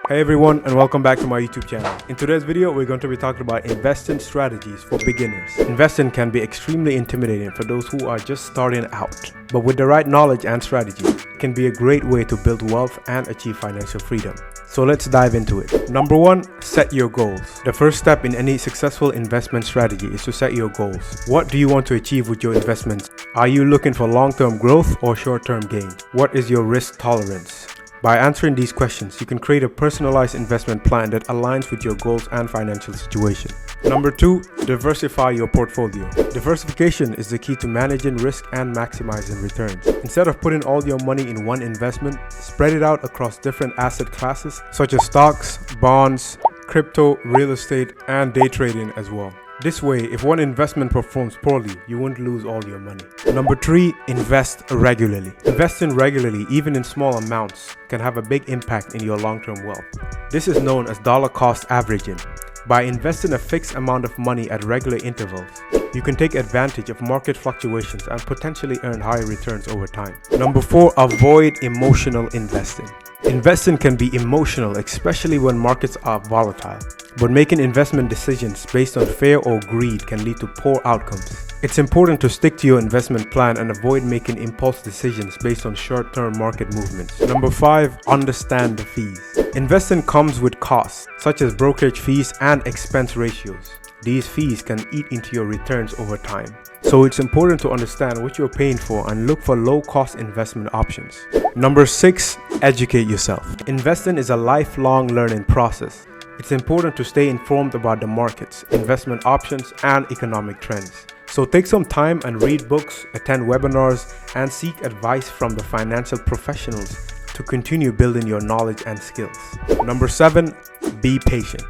Hey everyone, and welcome back to my YouTube channel. In today's video, we're going to be talking about investing strategies for beginners. Investing can be extremely intimidating for those who are just starting out, but with the right knowledge and strategy, it can be a great way to build wealth and achieve financial freedom. So let's dive into it. Number 1, set your goals. The first step in any successful investment strategy is to set your goals. What do you want to achieve with your investments? Are you looking for long-term growth or short-term gain? What is your risk tolerance? By answering these questions, you can create a personalized investment plan that aligns with your goals and financial situation. Number 2, diversify your portfolio. Diversification is the key to managing risk and maximizing returns. Instead of putting all your money in one investment, spread it out across different asset classes such as stocks, bonds, crypto, real estate, and day trading as well. This way, if one investment performs poorly, you won't lose all your money. Number 3, invest regularly. Investing regularly, even in small amounts, can have a big impact in your long-term wealth. This is known as dollar cost averaging. By investing a fixed amount of money at regular intervals, you can take advantage of market fluctuations and potentially earn higher returns over time. Number 4, avoid emotional investing. Investing can be emotional, especially when markets are volatile, but making investment decisions based on fear or greed can lead to poor outcomes. It's important to stick to your investment plan and avoid making impulse decisions based on short-term market movements. Number 5, understand the fees. Investing comes with costs, such as brokerage fees and expense ratios. These fees can eat into your returns over time. So it's important to understand what you're paying for and look for low-cost investment options. Number 6, educate yourself. Investing is a lifelong learning process. It's important to stay informed about the markets, investment options, and economic trends. So take some time and read books, attend webinars, and seek advice from the financial professionals to continue building your knowledge and skills. Number 7, be patient.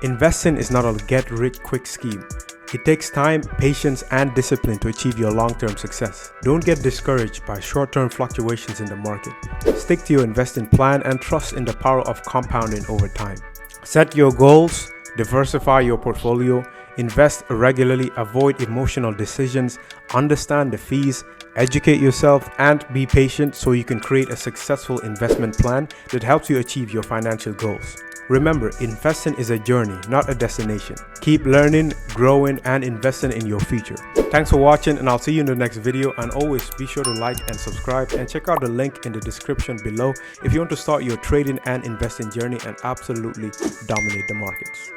Investing is not a get-rich-quick scheme. It takes time, patience, and discipline to achieve your long-term success. Don't get discouraged by short-term fluctuations in the market. Stick to your investing plan and trust in the power of compounding over time. Set your goals, diversify your portfolio, invest regularly, avoid emotional decisions, understand the fees, educate yourself, and be patient so you can create a successful investment plan that helps you achieve your financial goals. Remember, investing is a journey, not a destination. Keep learning, growing, and investing in your future. Thanks for watching, and I'll see you in the next video. And always be sure to like and subscribe, and check out the link in the description below if you want to start your trading and investing journey and absolutely dominate the markets.